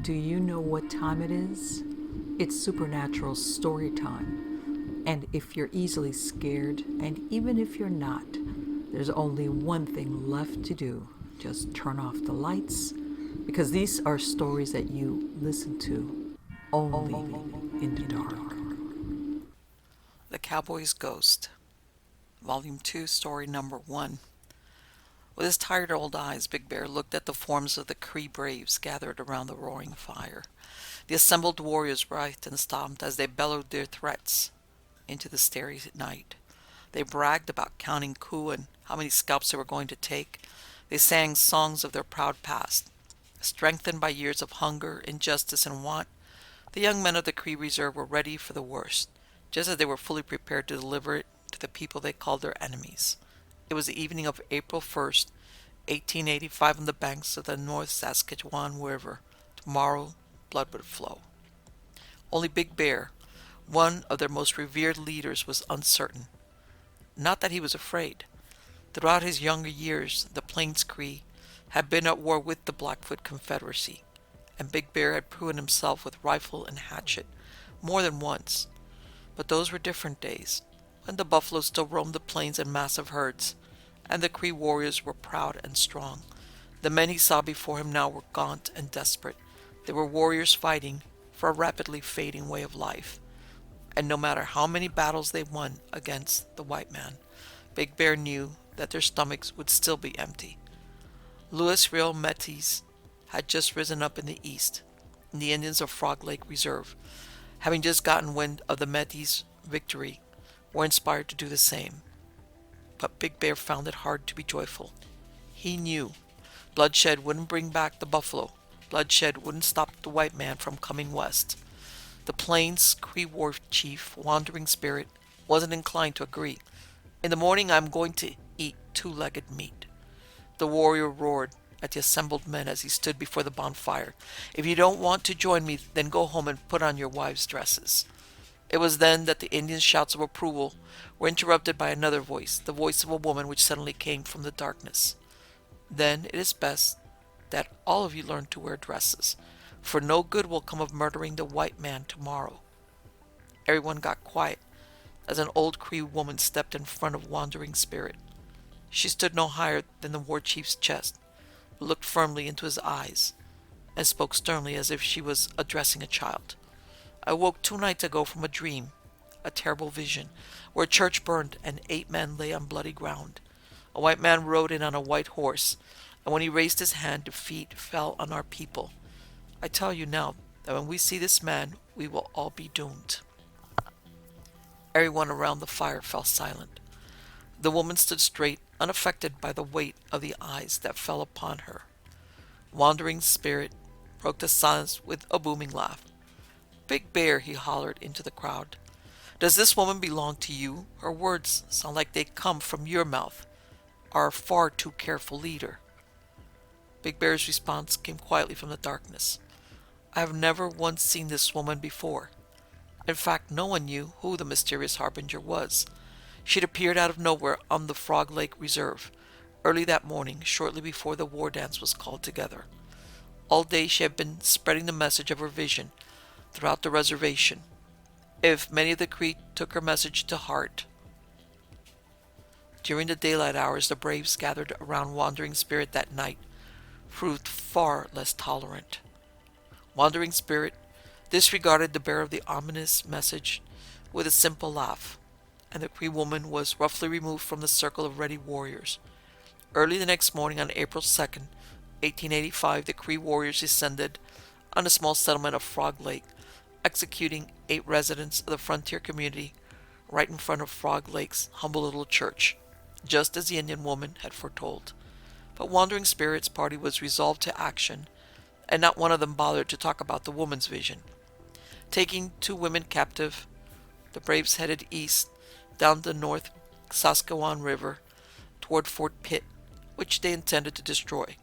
Do you know what time it is? It's supernatural story time. And if you're easily scared, and even if you're not, there's only one thing left to do. Just turn off the lights, because these are stories that you listen to only in the dark. The Cowboy's Ghost, Volume 2, Story Number 1. With his tired old eyes, Big Bear looked at the forms of the Cree braves gathered around the roaring fire. The assembled warriors writhed and stomped as they bellowed their threats into the starry night. They bragged about counting coup and how many scalps they were going to take. They sang songs of their proud past. Strengthened by years of hunger, injustice, and want, the young men of the Cree Reserve were ready for the worst, just as they were fully prepared to deliver it to the people they called their enemies. It was the evening of April 1st, 1885, on the banks of the North Saskatchewan River. Tomorrow, blood would flow. Only Big Bear, one of their most revered leaders, was uncertain. Not that he was afraid. Throughout his younger years, the Plains Cree had been at war with the Blackfoot Confederacy, and Big Bear had proven himself with rifle and hatchet more than once. But those were different days, when the buffalo still roamed the plains in massive herds, and the Cree warriors were proud and strong. The men he saw before him now were gaunt and desperate. They were warriors fighting for a rapidly fading way of life, and no matter how many battles they won against the white man, Big Bear knew that their stomachs would still be empty. Louisville Métis had just risen up in the east, and the Indians of Frog Lake Reserve, having just gotten wind of the Métis' victory, were inspired to do the same. But Big Bear found it hard to be joyful. He knew bloodshed wouldn't bring back the buffalo. Bloodshed wouldn't stop the white man from coming west. The Plains Cree war chief, Wandering Spirit, wasn't inclined to agree. In the morning I'm going to eat two-legged meat. The warrior roared at the assembled men as he stood before the bonfire. If you don't want to join me, then go home and put on your wives' dresses. It was then that the Indians' shouts of approval were interrupted by another voice, the voice of a woman which suddenly came from the darkness. Then it is best that all of you learn to wear dresses, for no good will come of murdering the white man tomorrow. Everyone got quiet as an old Cree woman stepped in front of Wandering Spirit. She stood no higher than the war chief's chest, but looked firmly into his eyes, and spoke sternly as if she was addressing a child. I woke 2 nights ago from a dream, a terrible vision, where a church burned and 8 men lay on bloody ground. A white man rode in on a white horse, and when he raised his hand, defeat fell on our people. I tell you now that when we see this man, we will all be doomed. Everyone around the fire fell silent. The woman stood straight, unaffected by the weight of the eyes that fell upon her. Wandering Spirit broke the silence with a booming laugh. Big Bear, he hollered into the crowd. Does this woman belong to you? Her words sound like they come from your mouth. Our far too careful leader. Big Bear's response came quietly from the darkness. I have never once seen this woman before. In fact, no one knew who the mysterious harbinger was. She'd appeared out of nowhere on the Frog Lake Reserve, early that morning, shortly before the war dance was called together. All day she had been spreading the message of her vision throughout the reservation. If many of the Cree took her message to heart, during the daylight hours the braves gathered around Wandering Spirit that night proved far less tolerant. Wandering Spirit disregarded the bearer of the ominous message with a simple laugh, and the Cree woman was roughly removed from the circle of ready warriors. Early the next morning on April 2nd, 1885, the Cree warriors descended on the small settlement of Frog Lake, executing 8 residents of the frontier community right in front of Frog Lake's humble little church, just as the Indian woman had foretold. But Wandering Spirit's party was resolved to action, and not one of them bothered to talk about the woman's vision. Taking 2 women captive, the braves headed east down the North Saskatchewan River toward Fort Pitt, which they intended to destroy.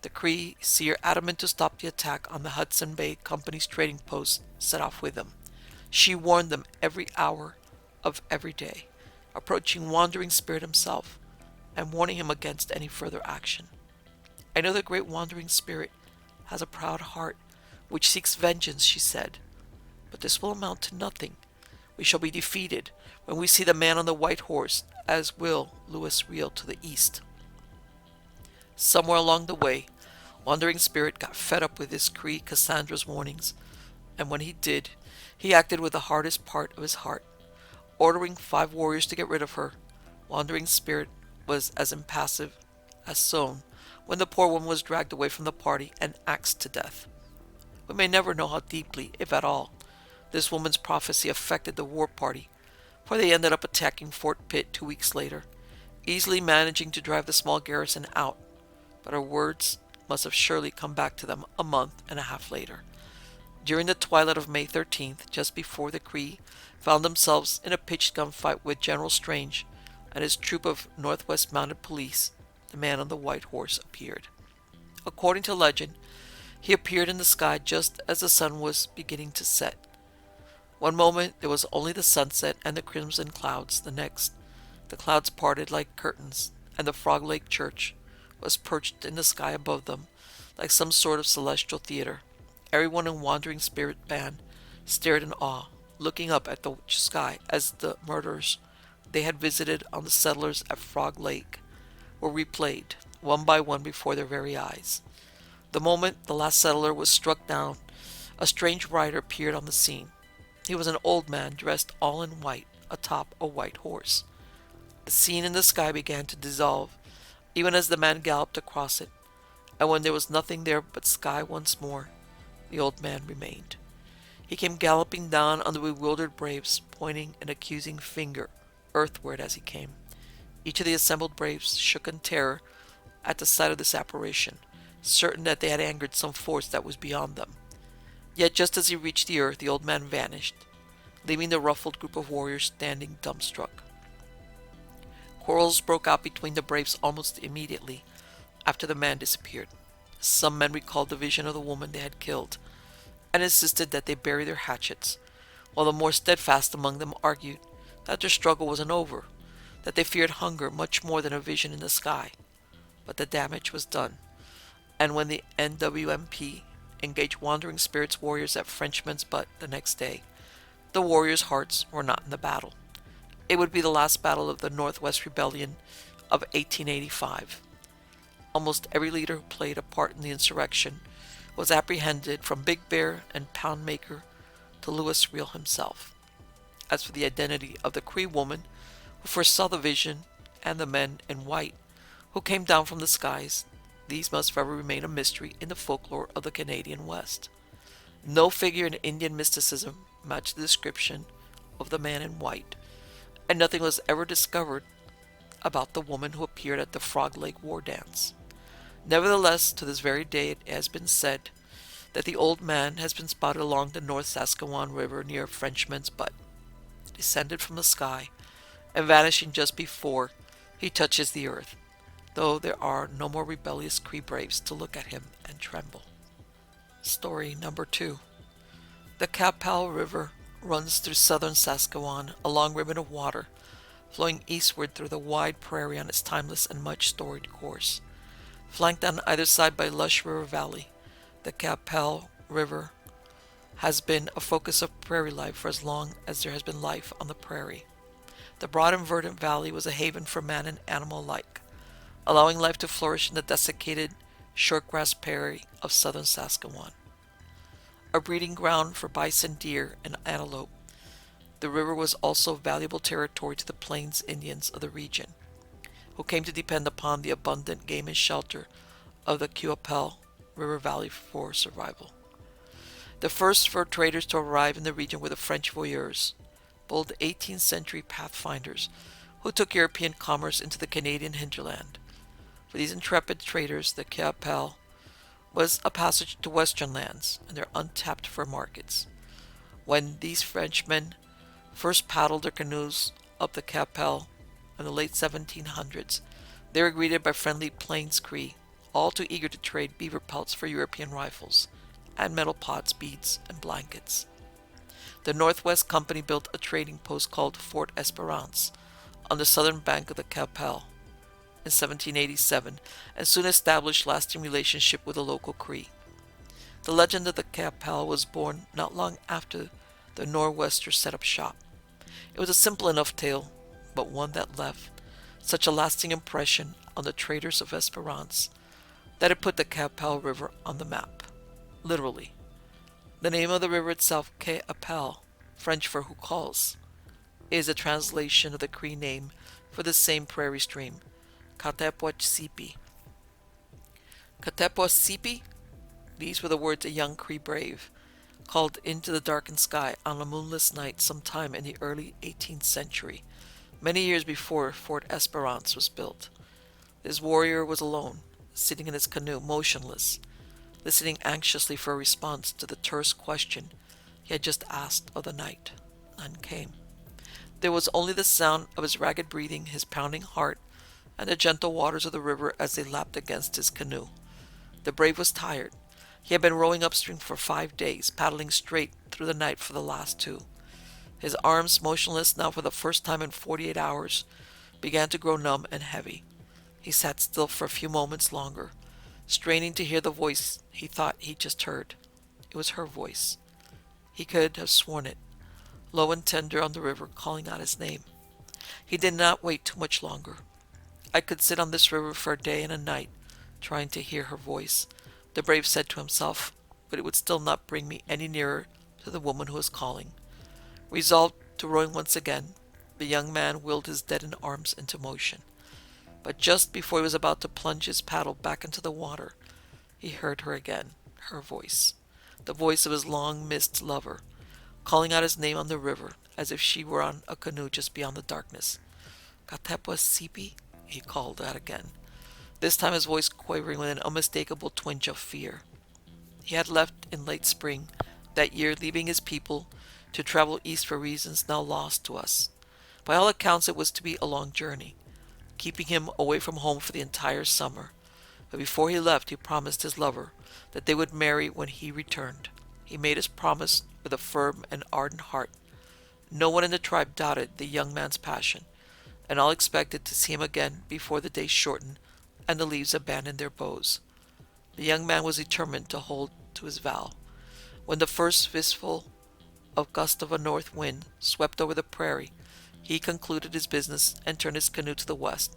The Cree, seer adamant to stop the attack on the Hudson Bay Company's trading post, set off with them. She warned them every hour of every day, approaching Wandering Spirit himself and warning him against any further action. I know the great Wandering Spirit has a proud heart, which seeks vengeance, she said. But this will amount to nothing. We shall be defeated when we see the man on the white horse, as will Louis Riel to the east. Somewhere along the way, Wandering Spirit got fed up with his Cree Cassandra's warnings, and when he did, he acted with the hardest part of his heart, ordering 5 warriors to get rid of her. Wandering Spirit was as impassive as Sohn when the poor woman was dragged away from the party and axed to death. We may never know how deeply, if at all, this woman's prophecy affected the war party, for they ended up attacking Fort Pitt 2 weeks later, easily managing to drive the small garrison out, but her words must have surely come back to them a month and a half later. During the twilight of May 13th, just before the Cree found themselves in a pitched gunfight with General Strange and his troop of Northwest Mounted Police, the man on the white horse appeared. According to legend, he appeared in the sky just as the sun was beginning to set. One moment there was only the sunset and the crimson clouds. The next, the clouds parted like curtains, and the Frog Lake Church was perched in the sky above them, like some sort of celestial theater. Everyone in Wandering Spirit Band stared in awe, looking up at the sky as the murders they had visited on the settlers at Frog Lake were replayed, one by one before their very eyes. The moment the last settler was struck down, a strange rider appeared on the scene. He was an old man dressed all in white, atop a white horse. The scene in the sky began to dissolve, even as the man galloped across it, and when there was nothing there but sky once more, the old man remained. He came galloping down on the bewildered braves, pointing an accusing finger earthward as he came. Each of the assembled braves shook in terror at the sight of this apparition, certain that they had angered some force that was beyond them. Yet just as he reached the earth, the old man vanished, leaving the ruffled group of warriors standing dumbstruck. Quarrels broke out between the braves almost immediately after the man disappeared. Some men recalled the vision of the woman they had killed and insisted that they bury their hatchets, while the more steadfast among them argued that their struggle wasn't over, that they feared hunger much more than a vision in the sky. But the damage was done, and when the NWMP engaged Wandering Spirits warriors at Frenchman's Butte the next day, the warriors' hearts were not in the battle. It would be the last battle of the Northwest Rebellion of 1885. Almost every leader who played a part in the insurrection was apprehended, from Big Bear and Poundmaker to Louis Riel himself. As for the identity of the Cree woman who first saw the vision and the men in white who came down from the skies, these must forever remain a mystery in the folklore of the Canadian West. No figure in Indian mysticism matched the description of the man in white, and nothing was ever discovered about the woman who appeared at the Frog Lake war dance. Nevertheless, to this very day it has been said that the old man has been spotted along the North Saskatchewan River near Frenchman's Butte, descended from the sky and vanishing just before he touches the earth, though there are no more rebellious Cree braves to look at him and tremble. Story number 2. The Qu'Appelle River runs through southern Saskatchewan, a long ribbon of water, flowing eastward through the wide prairie on its timeless and much-storied course. Flanked on either side by lush river valley, the Qu'Appelle River has been a focus of prairie life for as long as there has been life on the prairie. The broad and verdant valley was a haven for man and animal alike, allowing life to flourish in the desiccated shortgrass prairie of southern Saskatchewan. A breeding ground for bison, deer, and antelope, the river was also valuable territory to the Plains Indians of the region, who came to depend upon the abundant game and shelter of the Qu'Appelle River Valley for survival. The first fur traders to arrive in the region were the French voyeurs, bold 18th century pathfinders who took European commerce into the Canadian hinterland. For these intrepid traders, the Qu'Appelle was a passage to western lands and their untapped fur markets. When these Frenchmen first paddled their canoes up the Qu'Appelle in the late 1700s, they were greeted by friendly Plains Cree, all too eager to trade beaver pelts for European rifles, and metal pots, beads, and blankets. The Northwest Company built a trading post called Fort Esperance on the southern bank of the Qu'Appelle in 1787, and soon established lasting relationship with the local Cree. The legend of the Capel was born not long after the Nor'westers set up shop. It was a simple enough tale, but one that left such a lasting impression on the traders of Esperance that it put the Capel River on the map. Literally. The name of the river itself, Quai Appelle, French for who calls, is a translation of the Cree name for the same prairie stream, Katepwachsipi. Katepwachsipi? These were the words a young Cree brave called into the darkened sky on a moonless night sometime in the early 18th century, many years before Fort Esperance was built. This warrior was alone, sitting in his canoe, motionless, listening anxiously for a response to the terse question he had just asked of the night. None came. There was only the sound of his ragged breathing, his pounding heart, and the gentle waters of the river as they lapped against his canoe. The brave was tired. He had been rowing upstream for 5 days, paddling straight through the night for the last 2. His arms, motionless now for the first time in 48 hours, began to grow numb and heavy. He sat still for a few moments longer, straining to hear the voice he thought he just heard. It was her voice. He could have sworn it, low and tender on the river, calling out his name. He did not wait too much longer. I could sit on this river for a day and a night, trying to hear her voice, the brave said to himself, but it would still not bring me any nearer to the woman who was calling. Resolved to rowing once again, the young man willed his deadened arms into motion. But just before he was about to plunge his paddle back into the water, he heard her again, her voice, the voice of his long-missed lover, calling out his name on the river as if she were on a canoe just beyond the darkness. Katepwachsipi, he called out again, this time his voice quavering with an unmistakable twinge of fear. He had left in late spring that year, leaving his people to travel east for reasons now lost to us. By all accounts it was to be a long journey, keeping him away from home for the entire summer. But before he left, he promised his lover that they would marry when he returned. He made his promise with a firm and ardent heart. No one in the tribe doubted the young man's passion, and all expected to see him again before the days shortened and the leaves abandoned their bows. The young man was determined to hold to his vow. When the first fistful of gust of a north wind swept over the prairie, he concluded his business and turned his canoe to the west,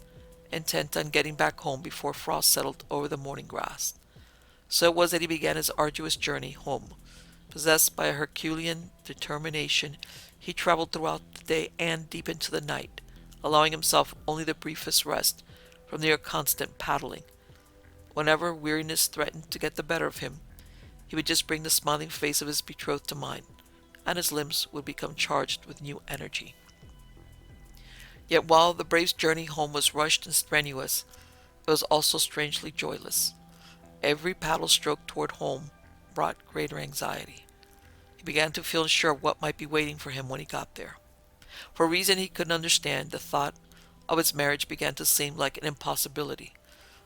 intent on getting back home before frost settled over the morning grass. So it was that he began his arduous journey home. Possessed by a Herculean determination, he traveled throughout the day and deep into the night, allowing himself only the briefest rest from their constant paddling. Whenever weariness threatened to get the better of him, he would just bring the smiling face of his betrothed to mind, and his limbs would become charged with new energy. Yet while the brave's journey home was rushed and strenuous, it was also strangely joyless. Every paddle stroke toward home brought greater anxiety. He began to feel unsure of what might be waiting for him when he got there. For a reason he couldn't understand, the thought of his marriage began to seem like an impossibility,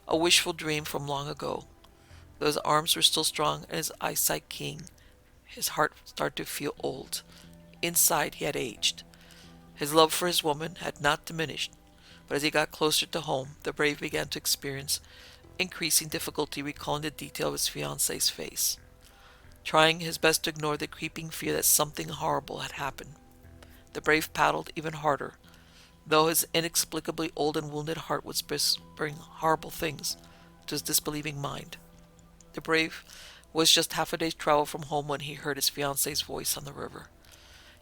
a wishful dream from long ago. Though his arms were still strong and his eyesight keen, his heart started to feel old. Inside he had aged. His love for his woman had not diminished, but as he got closer to home, the brave began to experience increasing difficulty recalling the detail of his fiancée's face, trying his best to ignore the creeping fear that something horrible had happened. The brave paddled even harder, though his inexplicably old and wounded heart was whispering horrible things to his disbelieving mind. The brave was just half a day's travel from home when he heard his fiancée's voice on the river.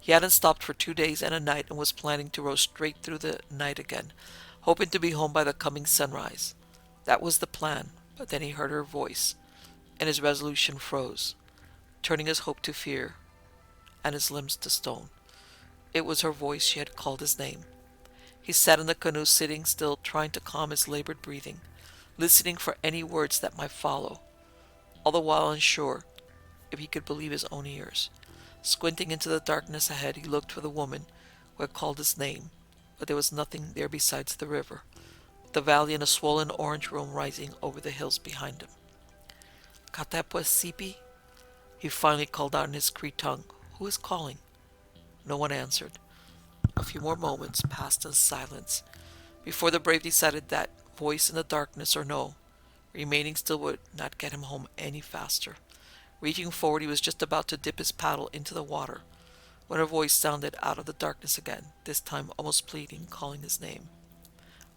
He hadn't stopped for 2 days and a night and was planning to row straight through the night again, hoping to be home by the coming sunrise. That was the plan, but then he heard her voice, and his resolution froze, turning his hope to fear and his limbs to stone. It was her voice. She had called his name. He sat in the canoe, sitting still, trying to calm his labored breathing, listening for any words that might follow, all the while unsure if he could believe his own ears. Squinting into the darkness ahead, he looked for the woman who had called his name, but there was nothing there besides the river, the valley, and a swollen orange room rising over the hills behind him. Katepwachsipi, he finally called out in his Cree tongue. Who is calling? No one answered. A few more moments passed in silence before the brave decided that, voice in the darkness or no, remaining still would not get him home any faster. Reaching forward, he was just about to dip his paddle into the water when a voice sounded out of the darkness again, this time almost pleading, calling his name.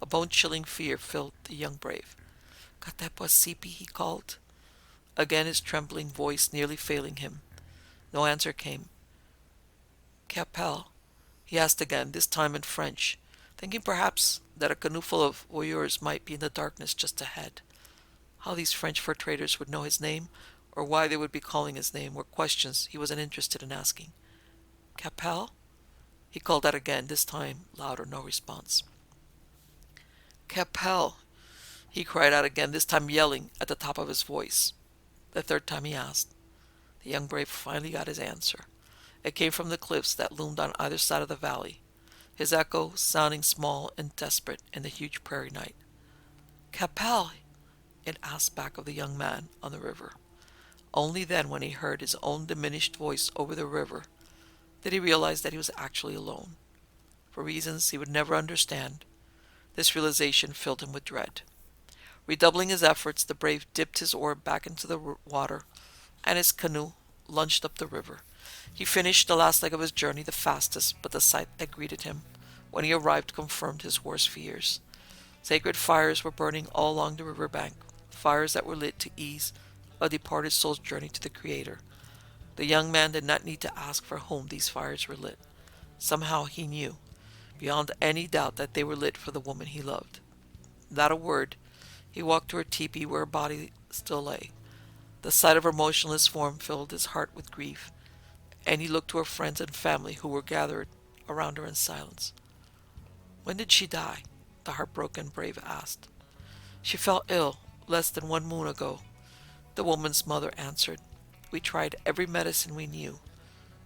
A bone-chilling fear filled the young brave. "Katepasipi," he called. Again his trembling voice nearly failing him. No answer came. "Capel?" he asked again, this time in French, thinking perhaps that a canoe full of voyeurs might be in the darkness just ahead. How these French fur traders would know his name, or why they would be calling his name, were questions he wasn't interested in asking. "Capel?" he called out again, this time louder, no response. "Capel!" he cried out again, this time yelling at the top of his voice. The third time he asked. The young brave finally got his answer. It came from the cliffs that loomed on either side of the valley, his echo sounding small and desperate in the huge prairie night. "Capel!" it asked back of the young man on the river. Only then, when he heard his own diminished voice over the river, did he realize that he was actually alone. For reasons he would never understand, this realization filled him with dread. Redoubling his efforts, the brave dipped his oar back into the water, and his canoe lunged up the river. He finished the last leg of his journey the fastest, but the sight that greeted him when he arrived confirmed his worst fears. Sacred fires were burning all along the river bank, fires that were lit to ease a departed soul's journey to the Creator. The young man did not need to ask for whom these fires were lit. Somehow he knew, beyond any doubt, that they were lit for the woman he loved. Without a word, he walked to her teepee where her body still lay. The sight of her motionless form filled his heart with grief, and he looked to her friends and family who were gathered around her in silence. "When did she die?" the heartbroken brave asked. "She fell ill less than 1 moon ago," the woman's mother answered. "We tried every medicine we knew,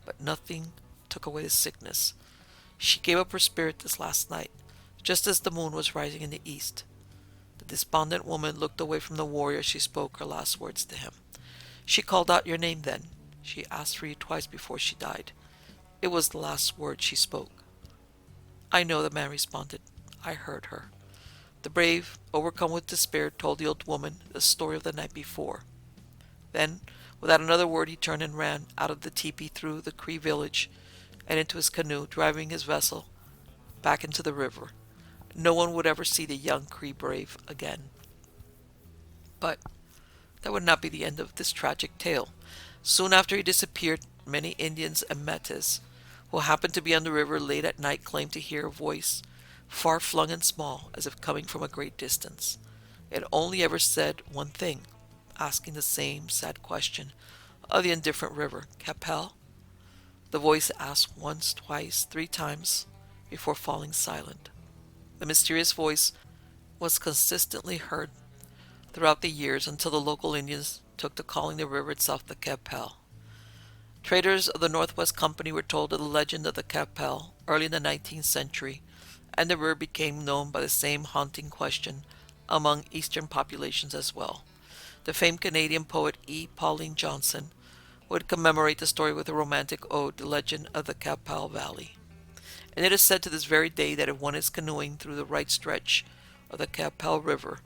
but nothing took away the sickness. She gave up her spirit this last night, just as the moon was rising in the east." The despondent woman looked away from the warrior as she spoke her last words to him. "She called out your name then. She asked for you twice before she died. It was the last word she spoke." "I know," the man responded. "I heard her." The brave, overcome with despair, told the old woman the story of the night before. Then, without another word, he turned and ran out of the teepee through the Cree village and into his canoe, driving his vessel back into the river. No one would ever see the young Cree brave again. But that would not be the end of this tragic tale. Soon after he disappeared, many Indians and Metis who happened to be on the river late at night claimed to hear a voice, far-flung and small, as if coming from a great distance. It only ever said one thing, asking the same sad question of the indifferent river. "Capel?" The voice asked once, twice, 3 times, before falling silent. The mysterious voice was consistently heard throughout the years until the local Indians took to calling the river itself the Capel. Traders of the Northwest Company were told of the legend of the Capel early in the 19th century, and the river became known by the same haunting question among Eastern populations as well. The famed Canadian poet E. Pauline Johnson would commemorate the story with a romantic ode, The Legend of the Capel Valley. And it is said to this very day that if one is canoeing through the right stretch of the Capel River,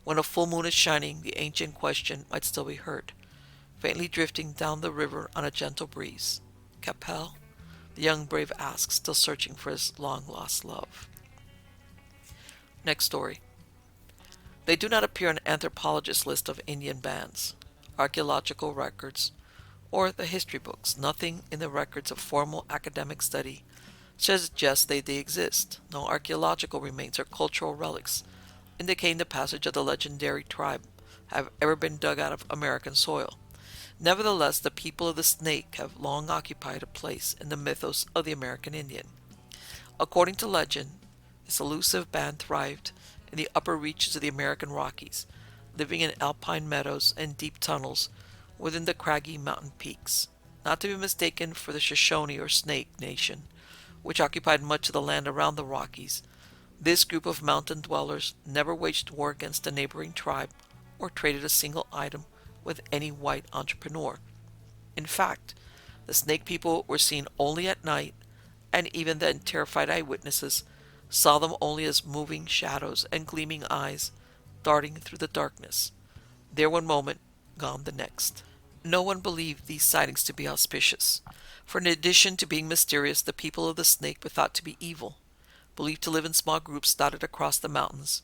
when a full moon is shining, the ancient question might still be heard, faintly drifting down the river on a gentle breeze. "Capel?" the young brave asked, still searching for his long-lost love. Next story. They do not appear on anthropologists' list of Indian bands, archaeological records, or the history books. Nothing in the records of formal academic study suggests they exist. No archaeological remains or cultural relics indicating the passage of the legendary tribe have ever been dug out of American soil. Nevertheless, the people of the Snake have long occupied a place in the mythos of the American Indian. According to legend, this elusive band thrived in the upper reaches of the American Rockies, living in alpine meadows and deep tunnels within the craggy mountain peaks, not to be mistaken for the Shoshone or Snake Nation, which occupied much of the land around the Rockies. This group of mountain dwellers never waged war against a neighboring tribe or traded a single item with any white entrepreneur. In fact, the Snake people were seen only at night, and even then terrified eyewitnesses saw them only as moving shadows and gleaming eyes darting through the darkness, there one moment, gone the next. No one believed these sightings to be auspicious, for in addition to being mysterious, the people of the snake were thought to be evil, believed to live in small groups dotted across the mountains.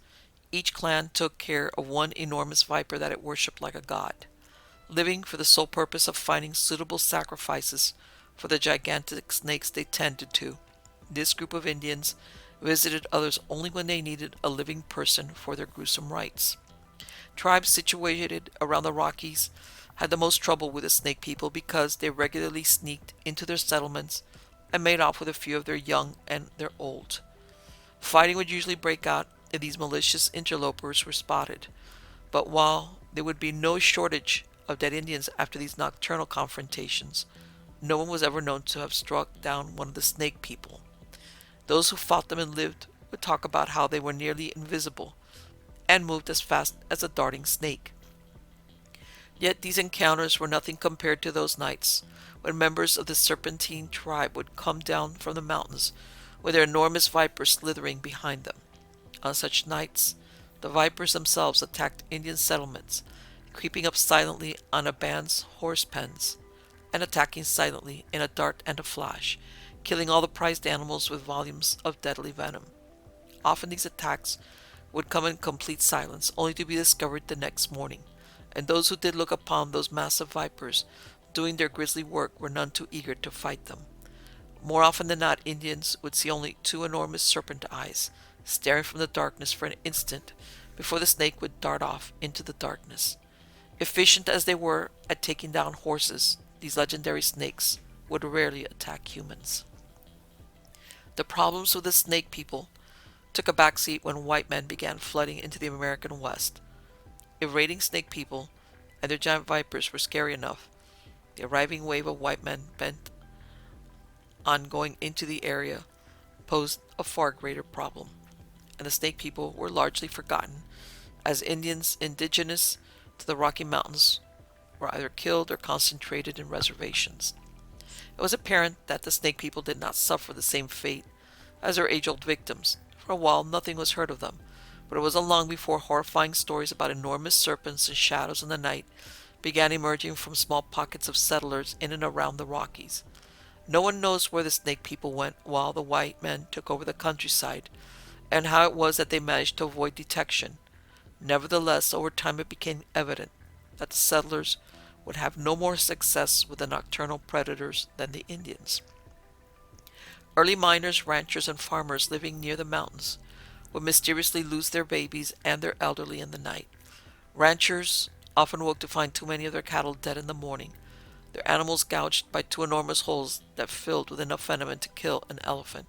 Each clan took care of one enormous viper that it worshipped like a god, living for the sole purpose of finding suitable sacrifices for the gigantic snakes they tended to. This group of Indians visited others only when they needed a living person for their gruesome rites. Tribes situated around the Rockies had the most trouble with the snake people because they regularly sneaked into their settlements and made off with a few of their young and their old. Fighting would usually break out if these malicious interlopers were spotted, but while there would be no shortage of dead Indians after these nocturnal confrontations, no one was ever known to have struck down one of the snake people. Those who fought them and lived would talk about how they were nearly invisible and moved as fast as a darting snake. Yet these encounters were nothing compared to those nights when members of the Serpentine tribe would come down from the mountains with their enormous vipers slithering behind them. On such nights, the vipers themselves attacked Indian settlements, creeping up silently on a band's horse pens, and attacking silently in a dart and a flash, killing all the prized animals with volumes of deadly venom. Often these attacks would come in complete silence, only to be discovered the next morning, and those who did look upon those massive vipers doing their grisly work were none too eager to fight them. More often than not, Indians would see only two enormous serpent eyes staring from the darkness for an instant before the snake would dart off into the darkness. Efficient as they were at taking down horses, these legendary snakes would rarely attack humans. The problems with the snake people took a backseat when white men began flooding into the American West. If raiding snake people and their giant vipers were scary enough, the arriving wave of white men bent on going into the area posed a far greater problem, and the snake people were largely forgotten, as Indians indigenous to the Rocky Mountains were either killed or concentrated in reservations. It was apparent that the snake people did not suffer the same fate as their age-old victims. For a while, nothing was heard of them, but it wasn't long before horrifying stories about enormous serpents and shadows in the night began emerging from small pockets of settlers in and around the Rockies. No one knows where the snake people went while the white men took over the countryside, and how it was that they managed to avoid detection. Nevertheless, over time it became evident that the settlers would have no more success with the nocturnal predators than the Indians. Early miners, ranchers, and farmers living near the mountains would mysteriously lose their babies and their elderly in the night. Ranchers often woke to find too many of their cattle dead in the morning, their animals gouged by two enormous holes that filled with enough venom to kill an elephant.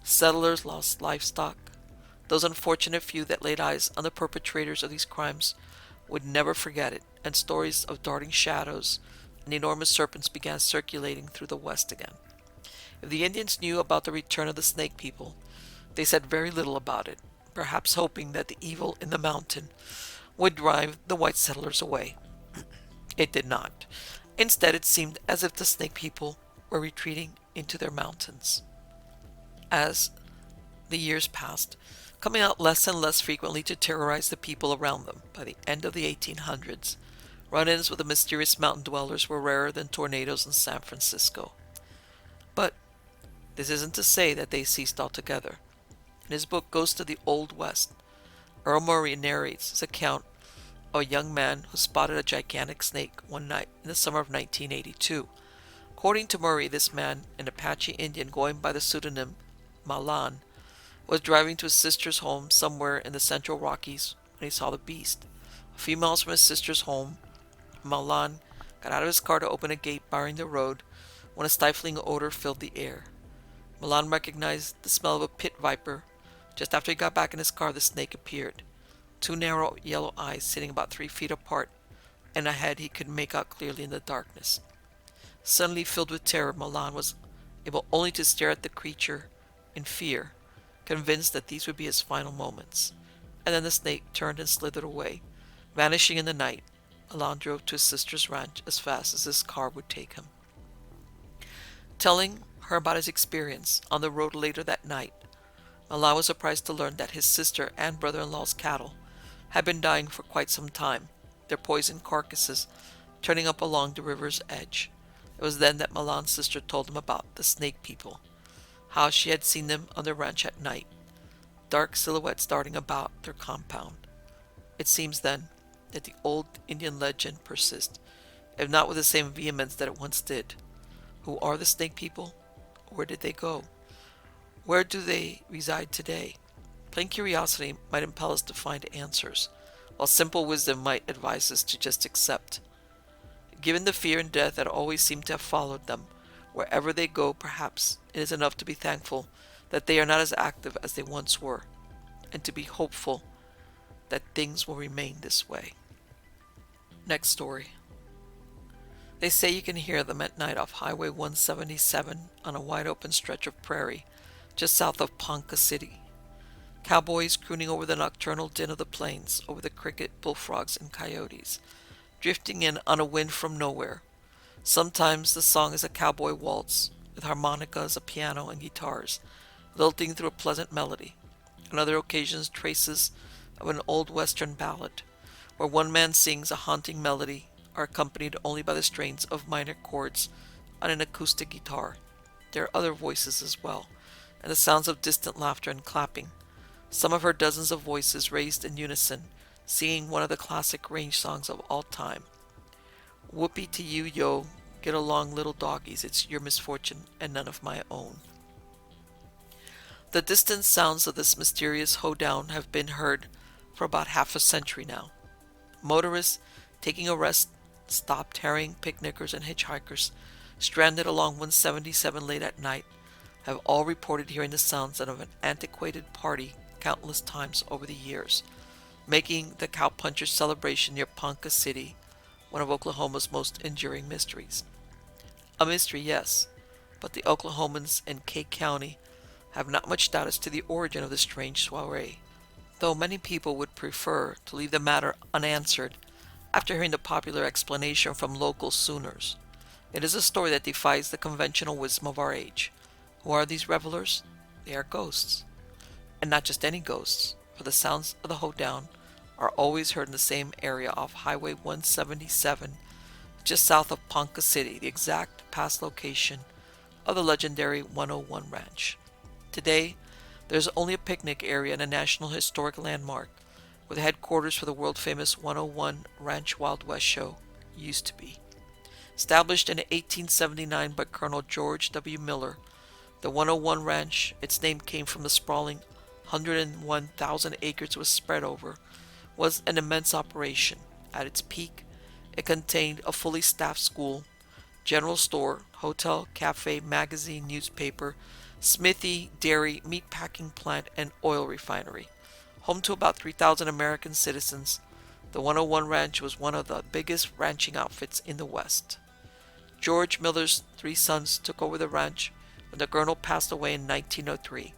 Settlers lost livestock. Those unfortunate few that laid eyes on the perpetrators of these crimes would never forget it, and stories of darting shadows and enormous serpents began circulating through the West again. If the Indians knew about the return of the snake people, they said very little about it, perhaps hoping that the evil in the mountain would drive the white settlers away. It did not. Instead, it seemed as if the snake people were retreating into their mountains. As the years passed, coming out less and less frequently to terrorize the people around them, by the end of the 1800s, run-ins with the mysterious mountain dwellers were rarer than tornadoes in San Francisco. But this isn't to say that they ceased altogether. In his book Ghosts of the Old West, Earl Murray narrates his account of a young man who spotted a gigantic snake one night in the summer of 1982. According to Murray, this man, an Apache Indian going by the pseudonym Malan, was driving to his sister's home somewhere in the central Rockies when he saw the beast. A few miles from his sister's home, Malan got out of his car to open a gate barring the road when a stifling odor filled the air. Malan recognized the smell of a pit viper. Just after he got back in his car, the snake appeared. Two narrow yellow eyes sitting about 3 feet apart, and a head he could make out clearly in the darkness. Suddenly filled with terror, Malan was able only to stare at the creature in fear, convinced that these would be his final moments. And then the snake turned and slithered away, vanishing in the night. Malan drove to his sister's ranch as fast as his car would take him. Telling her about his experience on the road later that night, Malan was surprised to learn that his sister and brother-in-law's cattle had been dying for quite some time, their poisoned carcasses turning up along the river's edge. It was then that Milan's sister told him about the snake people, how she had seen them on their ranch at night, dark silhouettes darting about their compound. It seems then that the old Indian legend persists, if not with the same vehemence that it once did. Who are the snake people? Where did they go? Where do they reside today? Plain curiosity might impel us to find answers, while simple wisdom might advise us to just accept. Given the fear and death that always seem to have followed them, wherever they go, perhaps it is enough to be thankful that they are not as active as they once were, and to be hopeful that things will remain this way. Next story. They say you can hear them at night off Highway 177 on a wide open stretch of prairie just south of Ponca City. Cowboys crooning over the nocturnal din of the plains, over the cricket, bullfrogs, and coyotes, drifting in on a wind from nowhere. Sometimes the song is a cowboy waltz, with harmonicas, a piano, and guitars, lilting through a pleasant melody. On other occasions, traces of an old western ballad, where one man sings a haunting melody, are accompanied only by the strains of minor chords on an acoustic guitar. There are other voices as well, and the sounds of distant laughter and clapping. Some of her dozens of voices raised in unison, singing one of the classic range songs of all time. Whoopee to you, yo, get along little doggies, it's your misfortune and none of my own. The distant sounds of this mysterious hoedown have been heard for about half a century now. Motorists taking a rest stopped harrying picnickers and hitchhikers stranded along 177 late at night have all reported hearing the sounds of an antiquated party countless times over the years, making the Cowpuncher celebration near Ponca City one of Oklahoma's most enduring mysteries. A mystery, yes, but the Oklahomans in Kay County have not much doubt as to the origin of this strange soiree, though many people would prefer to leave the matter unanswered after hearing the popular explanation from local Sooners. It is a story that defies the conventional wisdom of our age. Who are these revelers? They are ghosts. And not just any ghosts, for the sounds of the hoedown are always heard in the same area off Highway 177, just south of Ponca City, the exact past location of the legendary 101 Ranch. Today, there is only a picnic area and a National Historic Landmark, where the headquarters for the world-famous 101 Ranch Wild West show used to be. Established in 1879 by Colonel George W. Miller, the 101 Ranch, its name came from the sprawling 101,000 acres it was spread over, was an immense operation. At its peak, it contained a fully staffed school, general store, hotel, cafe, magazine, newspaper, smithy, dairy, meat packing plant, and oil refinery. Home to about 3,000 American citizens, the 101 Ranch was one of the biggest ranching outfits in the West. George Miller's 3 sons took over the ranch when the colonel passed away in 1903.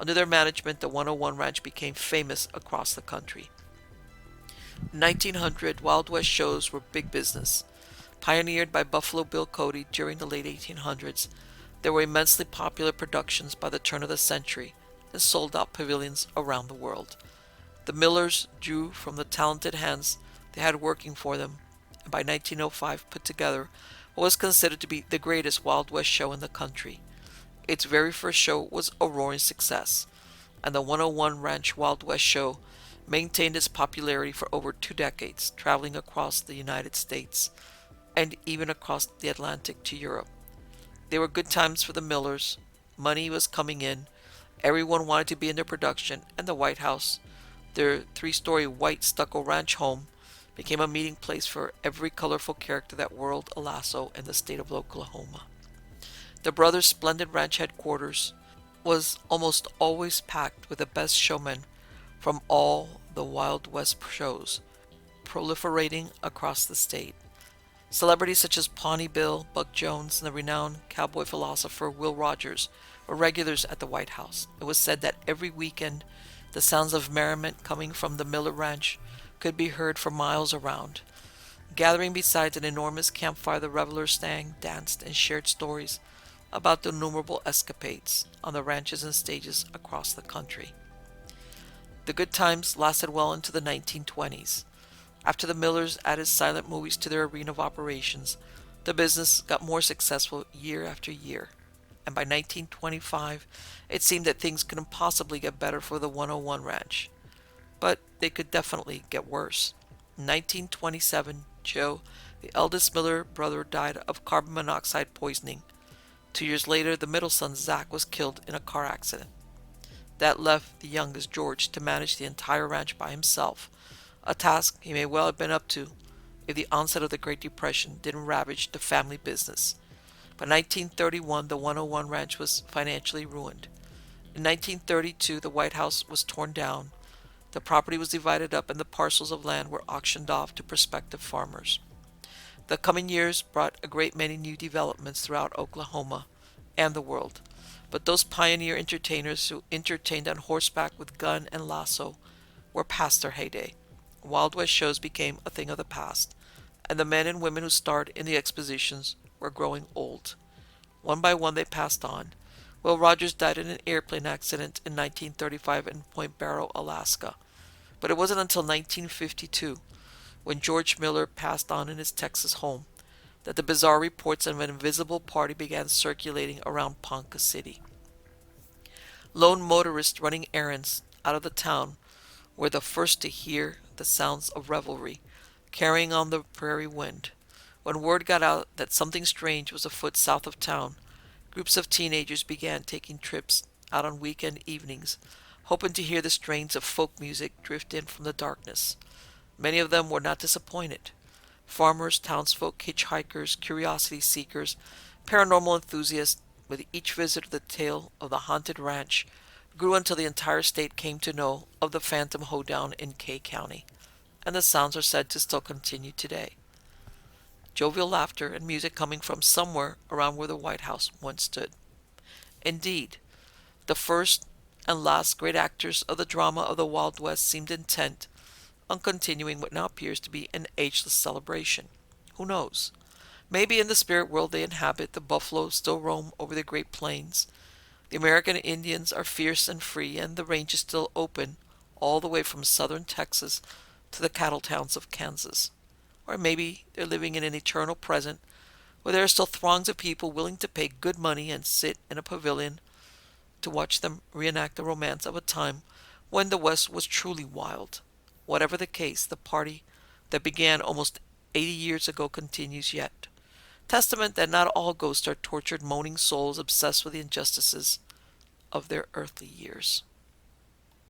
Under their management, the 101 Ranch became famous across the country. In 1900, Wild West shows were big business. Pioneered by Buffalo Bill Cody during the late 1800s, there were immensely popular productions by the turn of the century and sold-out pavilions around the world. The Millers drew from the talented hands they had working for them, and by 1905 put together what was considered to be the greatest Wild West show in the country. Its very first show was a roaring success, and the 101 Ranch Wild West show maintained its popularity for over 2 decades, traveling across the United States and even across the Atlantic to Europe. They were good times for the Millers. Money was coming in. Everyone wanted to be in their production, and the White House, their 3-story white stucco ranch home, became a meeting place for every colorful character that whirled a lasso in the state of Oklahoma. The brothers' splendid ranch headquarters was almost always packed with the best showmen from all the Wild West shows, proliferating across the state. Celebrities such as Pawnee Bill, Buck Jones, and the renowned cowboy philosopher Will Rogers were regulars at the White House. It was said that every weekend the sounds of merriment coming from the Miller Ranch could be heard for miles around. Gathering beside an enormous campfire, the revelers sang, danced, and shared stories about the innumerable escapades on the ranches and stages across the country. The good times lasted well into the 1920s. After the Millers added silent movies to their arena of operations, the business got more successful year after year. And by 1925, it seemed that things couldn't possibly get better for the 101 Ranch. But they could definitely get worse. In 1927, Joe, the eldest Miller brother, died of carbon monoxide poisoning. 2 years later, the middle son, Zach, was killed in a car accident. That left the youngest, George, to manage the entire ranch by himself, a task he may well have been up to if the onset of the Great Depression didn't ravage the family business. By 1931, the 101 Ranch was financially ruined. In 1932, the White House was torn down. The property was divided up and the parcels of land were auctioned off to prospective farmers. The coming years brought a great many new developments throughout Oklahoma and the world. But those pioneer entertainers who entertained on horseback with gun and lasso were past their heyday. Wild West shows became a thing of the past, and the men and women who starred in the expositions were growing old. One by one they passed on. Will Rogers died in an airplane accident in 1935 in Point Barrow, Alaska. But it wasn't until 1952, when George Miller passed on in his Texas home, that the bizarre reports of an invisible party began circulating around Ponca City. Lone motorists running errands out of the town were the first to hear the sounds of revelry, carrying on the prairie wind. When word got out that something strange was afoot south of town, groups of teenagers began taking trips out on weekend evenings, hoping to hear the strains of folk music drift in from the darkness. Many of them were not disappointed. Farmers, townsfolk, hitchhikers, curiosity seekers, paranormal enthusiasts, with each visit the tale of the haunted ranch grew until the entire state came to know of the Phantom Hoedown in Kay County, and the sounds are said to still continue today. Jovial laughter and music coming from somewhere around where the White House once stood. Indeed, the first and last great actors of the drama of the Wild West seemed intent on continuing what now appears to be an ageless celebration. Who knows? Maybe in the spirit world they inhabit, the buffalo still roam over the Great Plains. The American Indians are fierce and free, and the range is still open all the way from southern Texas to the cattle towns of Kansas. Or maybe they're living in an eternal present where there are still throngs of people willing to pay good money and sit in a pavilion to watch them reenact the romance of a time when the West was truly wild. Whatever the case, the party that began almost 80 years ago continues yet. Testament that not all ghosts are tortured, moaning souls obsessed with the injustices of their earthly years.